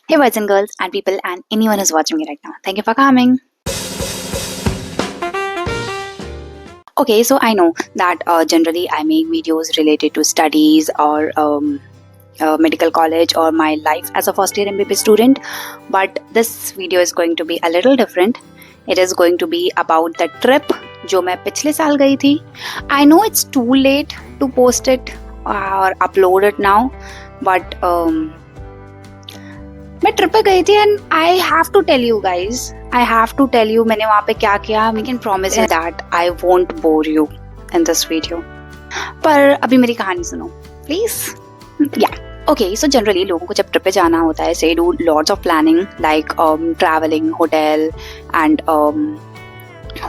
Hey boys and girls and people and anyone who's watching me right now. Thank you for coming. Okay, so I know that generally I make videos related to studies or medical college or my life as a first year MBBS student, but this video is going to be a little different. It is going to be about the trip जो मैं पिछले साल गई थी. I know it's too late to post it or upload it now, but मैं trip पे गई थी and I have to tell you guys, I have to tell you मैंने वहाँ पे क्या किया. We can promise you that I won't bore you in this video. पर अभी मेरी कहानी सुनो प्लीज. या ओके, सो जनरली लोगों को जब ट्रिप पे जाना होता है से do lots of planning like travelling, hotel and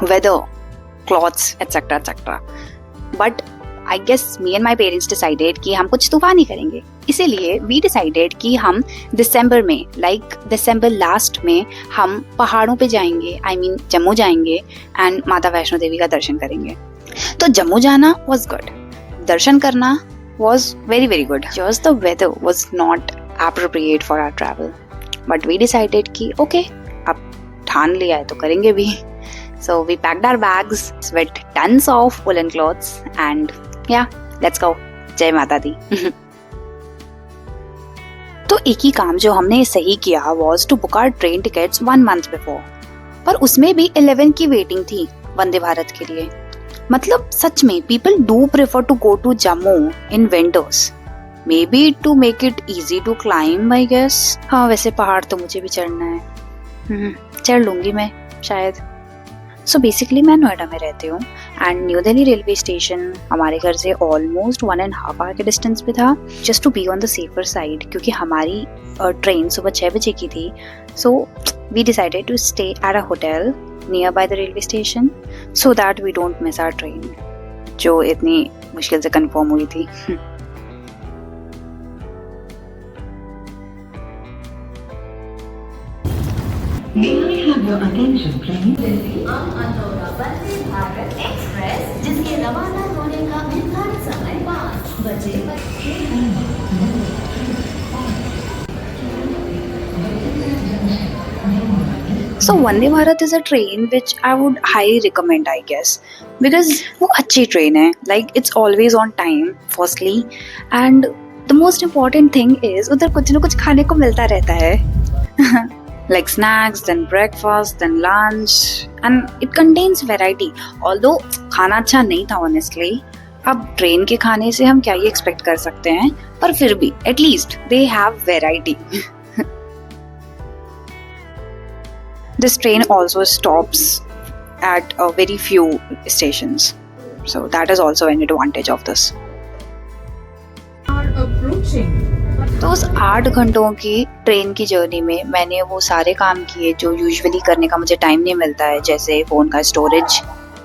weather, clothes etcetera etcetera. But I guess me and my parents decided कि हम कुछ तूफानी करेंगे. इसीलिए वी डिसाइडेड कि हम दिसंबर में लाइक दिसंबर लास्ट में हम पहाड़ों पे जाएंगे. आई मीन जम्मू जाएंगे एंड माता वैष्णो देवी का दर्शन करेंगे. तो जम्मू जाना वॉज गुड, दर्शन करना was very very good. Just the weather was not appropriate for our travel, but we decided कि ओके अब ठान लिया है तो करेंगे भी. So we packed our bags with tons of woolen clothes and yeah, let's go. जय माता दी. तो एक ही काम जो हमने सही किया was to book our train tickets 1 month before. पर उसमें भी 11 की वेटिंग थी वंदे भारत के लिए. मतलब सच में people do prefer to go to Jammu in winters. Maybe to make it easy to climb, I guess. हाँ, वैसे पहाड़ तो मुझे भी चढ़ना है. चढ़ लूंगी मैं शायद. सो बेसिकली मैं नोएडा में रहती हूँ and new Delhi railway station हमारे घर से ऑलमोस्ट 1.5 आवर के डिस्टेंस पे था. Just to be on the safer side, क्योंकि हमारी ट्रेन सुबह 6 बजे की थी. So we decided to stay at a hotel nearby the railway station so that we don't miss our train, जो इतनी मुश्किल से कंफर्म हुई थी. May I have your attention, please? Delhi Andaura Vande Bharat express जिसके रवाना होने का निर्धारित समय 5 बजे. So Vande Bharat is a train which I would highly recommend, I guess, because वो अच्छी ट्रेन है. Like it's always on time, firstly, and the most important thing is उधर कुछ न कुछ खाने को मिलता रहता है. Like snacks, then breakfast, then lunch, and it contains variety. Although खाना अच्छा नहीं था honestly. अब ट्रेन के खाने से हम क्या ही एक्सपेक्ट कर सकते हैं, पर फिर भी at least they have variety. This train also stops at very few stations, so that is also an advantage of this. Are approaching. तो उस 8 घंटों की ट्रेन की जर्नी में मैंने वो सारे काम किए जो यूजुअली करने का मुझे टाइम नहीं मिलता है, जैसे फ़ोन का स्टोरेज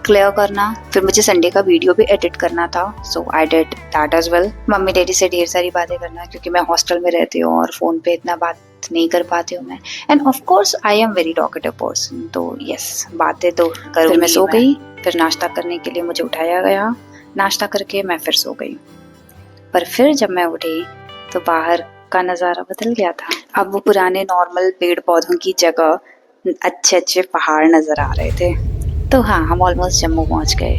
क्लियर करना, फिर मुझे संडे का वीडियो भी एडिट करना था. So I did that as well. Mummy daddy से ढेर सारी बातें करना, क्योंकि मैं हॉस्टल में रहती हूँ और फ़ोन पे इतना बात नहीं कर पाती हूँ मैं. End of course I am very talkative person, तो यस बातें तो करूँ. फिर मैं सो गई. फिर नाश्ता करने के लिए मुझे उठाया गया. नाश्ता करके मैं फिर सो गई. पर फिर जब मैं उठी तो बाहर का नज़ारा बदल गया था. अब वो पुराने नॉर्मल पेड़ पौधों की जगह अच्छे अच्छे पहाड़ नज़र आ रहे थे. तो हाँ, हम ऑलमोस्ट जम्मू पहुंच गए.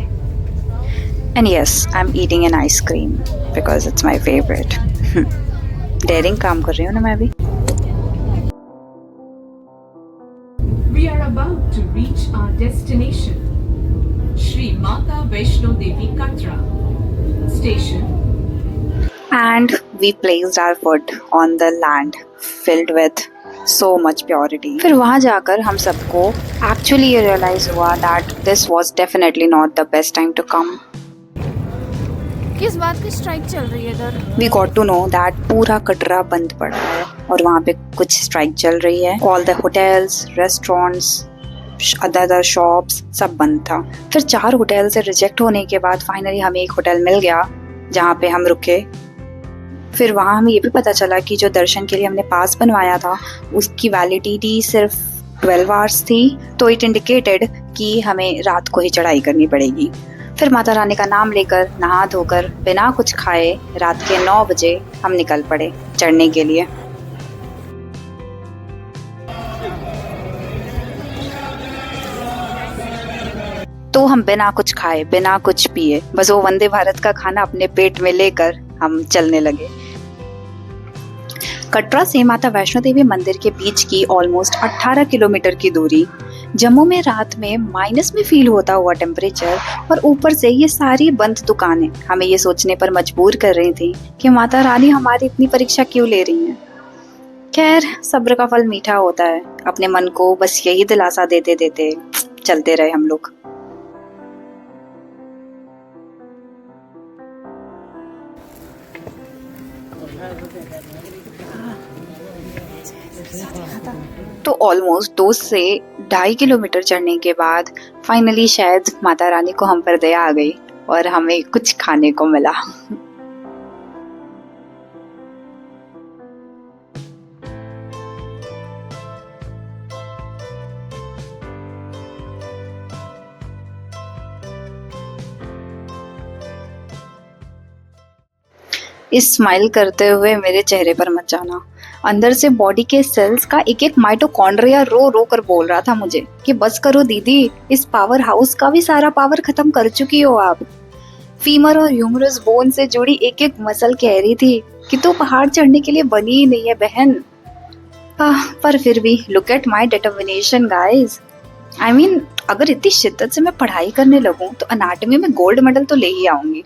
And yes, I am eating an ice cream because it's my favourite. Daring काम कर रही हूँ ना मैं भी. We are about to reach our destination, Shri Mata Vaishno Devi Katra Station. And we placed our foot on the land filled with so much purity. फिर वहाँ जाकर हम सबको actually ये realize हुआ that this was definitely not the best time to come. किस बात की स्ट्राइक चल रही है इधर? We got to know that पूरा कटरा बंद पड़ा है और वहाँ पे कुछ स्ट्राइक चल रही है. All the hotels, restaurants, other shops सब बंद था. फिर 4 होटल से रिजेक्ट होने के बाद फाइनली हमें एक होटल मिल गया जहाँ पे हम रुके. फिर वहाँ हमें ये भी पता चला कि जो दर्शन के लिए हमने पास बनवाया था उसकी वैलिडिटी सिर्फ 12 आवर्स थी. तो इट इंडिकेटेड कि हमें रात को ही चढ़ाई करनी पड़ेगी. फिर माता रानी का नाम लेकर नहा धोकर बिना कुछ खाए रात के 9 बजे हम निकल पड़े चढ़ने के लिए. तो हम बिना कुछ खाए बिना कुछ पिए बस वो वंदे भारत का खाना अपने पेट में लेकर हम चलने लगे। कटरा से माता वैष्णो देवी मंदिर के बीच की ऑलमोस्ट 18 किलोमीटर की दूरी, जम्मू में रात में माइनस में फील होता हुआ टेम्परेचर और ऊपर से ये सारी बंद दुकानें हमें ये सोचने पर मजबूर कर रही थी कि माता रानी हमारी इतनी परीक्षा क्यों ले रही हैं। खैर, सब्र का फल मीठा होता है। अपने मन को बस यही दिलासा देते देते चलते रहे हम लोग। तो ऑलमोस्ट 2 से 2.5 किलोमीटर चढ़ने के बाद फाइनली शायद माता रानी को हम पर दया आ गई और हमें कुछ खाने को मिला। इस स्माइल करते हुए मेरे चेहरे पर मत जाना। अंदर से बॉडी के सेल्स का एक एक माइटोकॉन्ड्रिया रो रो कर बोल रहा था मुझे कि बस करो दीदी, इस पावर हाउस का भी सारा पावर खत्म कर चुकी हो आप। फीमर और ह्यूमरस बोन से जुड़ी एक एक मसल कह रही थी कि तू पहाड़ चढ़ने के लिए बनी ही नहीं है बहन। पर फिर भी look at my determination guys. I mean, अगर इतनी शिद्दत से मैं पढ़ाई करने लगूं तो अनाटमी में गोल्ड मेडल तो ले ही आऊंगी।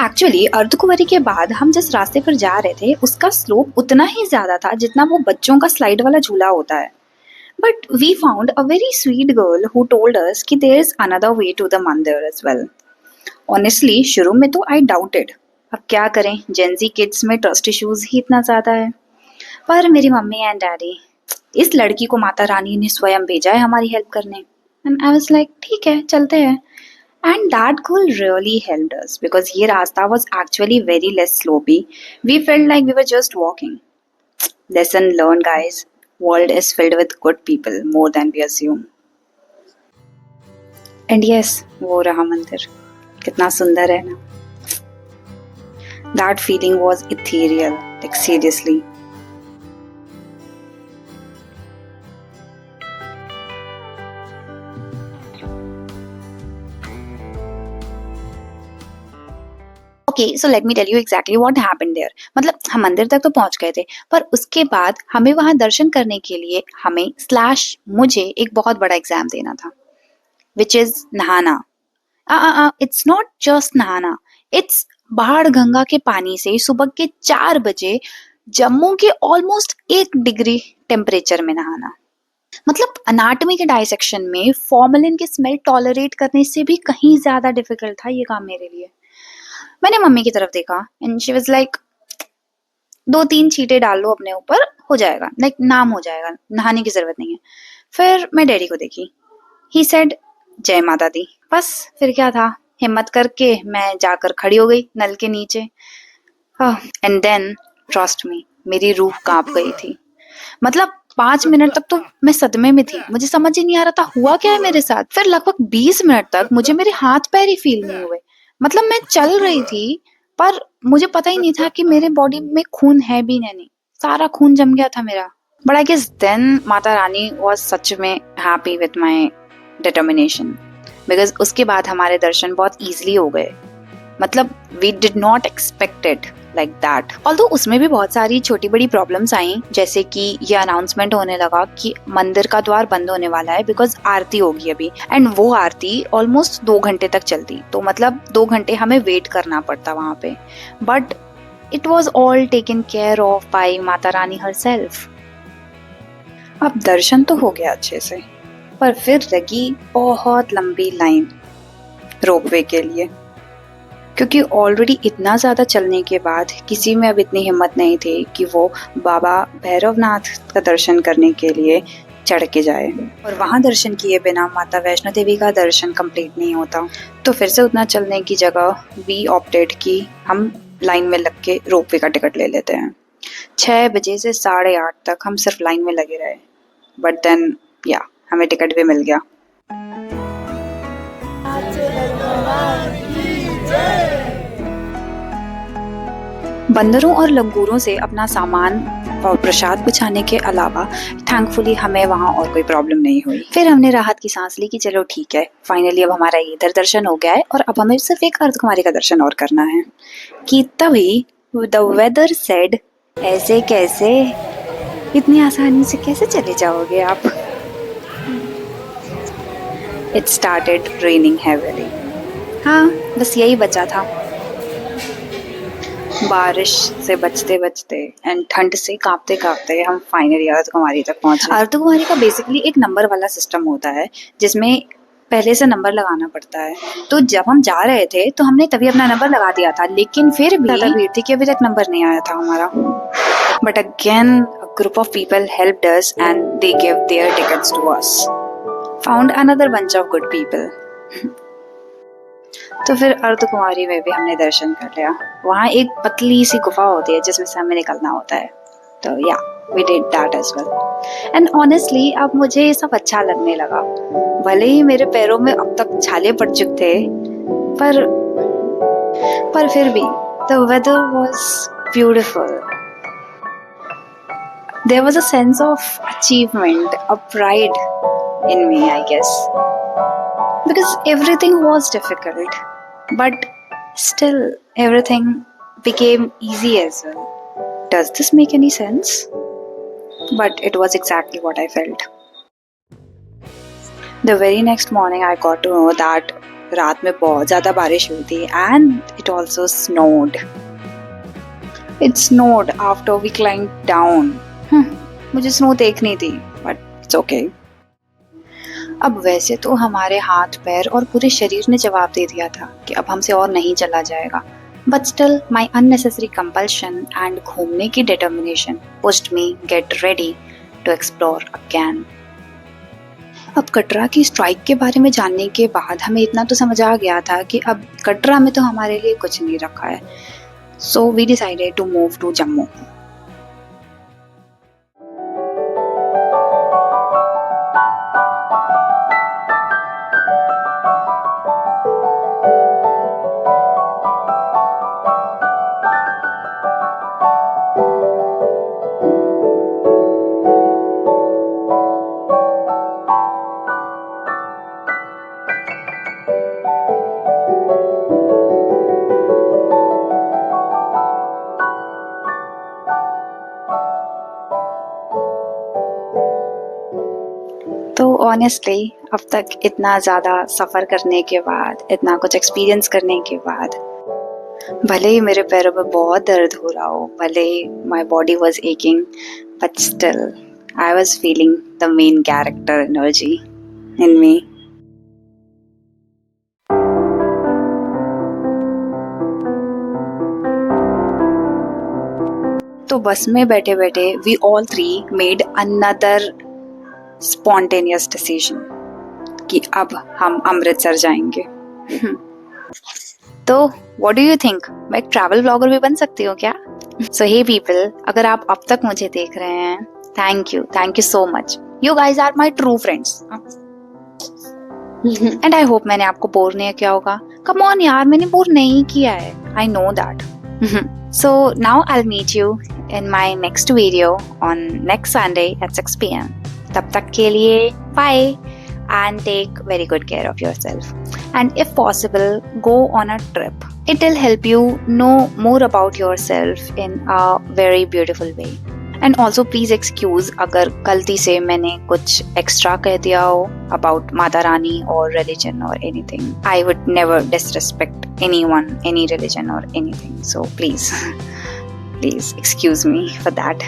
एक्चुअली अर्धकुंवरी के बाद हम जिस रास्ते पर जा रहे थे उसका स्लोप उतना ही ज्यादा था जितना वो बच्चों का स्लाइड वाला झूला होता है। But we found a very sweet girl who told us कि there is another way to the mandir as well. Honestly शुरू में तो आई डाउटेड। अब क्या करें, जेंजी किड्स में ट्रस्ट इश्यूज ही इतना ज्यादा है। पर मेरी मम्मी एंड डैडी, इस लड़की को माता रानी ने स्वयं भेजा है हमारी हेल्प करने। एंड आई वाज लाइक ठीक है, चलते हैं। And that girl really helped us because ये रास्ता was actually very less slopey. We felt like we were just walking. Lesson learned, guys. World is filled with good people more than we assume. And yes, वो रहा मंदिर, कितना सुंदर है ना। That feeling was ethereal, like seriously. Okay, so let me tell you exactly what happened there. मतलब हम मंदिर तक तो पहुंच गए थे, पर उसके बाद हमें वहां दर्शन करने के लिए मुझे एक बहुत बड़ा एग्जाम देना था, विच इज नहाना। इट्स नॉट जस्ट नहाना, इट्स बाढ़ गंगा के पानी से सुबह के 4 बजे जम्मू के ऑलमोस्ट 1 डिग्री टेम्परेचर में नहाना। मतलब अनाटमी के डाइसेक्शन में फॉर्मेलिन की स्मेल टॉलरेट करने से भी कहीं ज्यादा डिफिकल्ट था ये काम मेरे लिए। मैंने मम्मी की तरफ देखा एंड शी वाज लाइक 2-3 छींटे डाल लो अपने ऊपर, हो जाएगा, लाइक नाम हो जाएगा, नहाने की जरूरत नहीं है। फिर मैं डैडी को देखी, ही सेड जय माता दी। बस फिर क्या था, हिम्मत करके मैं जाकर खड़ी हो गई नल के नीचे। एंड देन ट्रस्ट मी, मेरी रूह कांप गई थी। मतलब 5 मिनट तक तो मैं सदमे में थी, मुझे समझ ही नहीं आ रहा था हुआ क्या है मेरे साथ। फिर लगभग 20 मिनट तक मुझे मेरे हाथ पैर ही फील नहीं हुए। मतलब मैं चल रही थी पर मुझे पता ही नहीं था कि मेरे बॉडी में खून है भी नहीं, सारा खून जम गया था मेरा। But I guess then Mata Rani was सच में happy with my determination, because उसके बाद हमारे दर्शन बहुत इजीली हो गए। मतलब we did not expect it like that. Although उसमें भी बहुत सारी छोटी बड़ी प्रॉब्लम्स आई, जैसे कि ये अनाउंसमेंट होने लगा कि मंदिर का द्वार बंद होने वाला है बिकॉज आरती होगी अभी, एंड वो आरती ऑलमोस्ट 2 घंटे तक चलती, तो मतलब 2 घंटे हमें वेट करना पड़ता वहां पे। But it was all taken care of by Mata Rani herself. अब दर्शन तो हो गया अच्छे से, पर फिर लगी बहुत लंबी लाइन रोपवे के लिए, क्योंकि ऑलरेडी इतना ज़्यादा चलने के बाद किसी में अब इतनी हिम्मत नहीं थी कि वो बाबा भैरवनाथ का दर्शन करने के लिए चढ़ के जाए। और वहाँ दर्शन किए बिना माता वैष्णो देवी का दर्शन कंप्लीट नहीं होता। तो फिर से उतना चलने की जगह वी ऑप्टेड कि हम लाइन में लग के रोपवे का टिकट ले लेते हैं। 6 बजे से 8:30 तक हम सिर्फ लाइन में लगे रहे, बट देन हमें टिकट भी मिल गया। बंदरों और लंगूरों से अपना सामान और प्रसाद बचाने के अलावा थैंकफुली हमें वहाँ और कोई प्रॉब्लम नहीं हुई। फिर हमने राहत की सांस ली कि चलो ठीक है, फाइनली अब हमारा इधर दर्शन हो गया है और अब हमें सिर्फ एक अर्धकुमारी का दर्शन और करना है। कि तभी द वेदर सेड, ऐसे कैसे, इतनी आसानी से कैसे चले जाओगे आप? It started raining heavily. हाँ, बस यही बचा था। बारिश से बचते बचते एंड ठंड से कांपते कांपते हम फाइनली अर्धकुमारी तक पहुंचे। अर्धकुमारी का बेसिकली एक नंबर वाला सिस्टम होता है जिसमें पहले से नंबर लगाना पड़ता है। तो जब हम जा रहे थे तो हमने तभी अपना नंबर लगा दिया था, लेकिन फिर भी ज्यादा भीड़ थी कि अभी तक नंबर नहीं आया था हमारा। But again a group of people helped us and they give their tickets to us. Found another bunch of good people. तो फिर अर्धकुमारी में भी हमने दर्शन कर लिया। वहाँ एक पतली सी गुफा होती है जिसमें से हमें निकलना होता है। तो yeah we did that as well and honestly अब मुझे ये सब अच्छा लगने लगा। भले ही मेरे पैरों में अब तक छाले पड़ चुके थे, पर फिर भी the weather was beautiful. There was a sense of achievement, a pride in me, I guess, because everything was difficult, but still everything became easy as well. Does this make any sense? But it was exactly what I felt. The very next morning I got to know that रात में बहुत ज़्यादा बारिश हुई थी and it also snowed. It snowed after we climbed down. मुझे snow देखनी थी, but it's okay. अब वैसे तो हमारे हाथ पैर और पूरे शरीर ने जवाब दे दिया था कि अब हमसे और नहीं चला जाएगा, but still my unnecessary compulsion and घूमने की determination pushed me get ready to explore again. अब कटरा की स्ट्राइक के बारे में जानने के बाद हमें इतना तो समझ आ गया था कि अब कटरा में तो हमारे लिए कुछ नहीं रखा है। So we decided to move to Jammu. तो ऑनेस्टली अब तक इतना ज़्यादा सफ़र करने के बाद, इतना कुछ एक्सपीरियंस करने के बाद, भले ही मेरे पैरों में बहुत दर्द हो रहा हो, भले ही my body was aching, but still I was feeling the main character energy in me. तो बस में बैठे बैठे we all three made another spontaneous decision कि अब हम अमृतसर जाएंगे। तो व्हाट डू यू थिंक, मैं एक ट्रैवल ब्लॉगर भी बन सकती हूँ क्या? सो हे पीपल, अगर आप अब तक मुझे देख रहे हैं, thank you so much. You guys are my true friends and I hope मैंने आपको बोर नहीं किया होगा। कम ऑन यार, मैंने बोर नहीं किया है, I know that. So now I will meet you in my next video on next Sunday at 6 p.m. तब तक के लिए bye and take very good care of yourself. And if possible, go on a trip. It will help you know more about yourself in a very beautiful way. And also please excuse अगर गलती से मैंने कुछ extra कह दिया हो about Mata Rani or religion or anything. I would never disrespect anyone, any religion or anything. So please excuse me for that.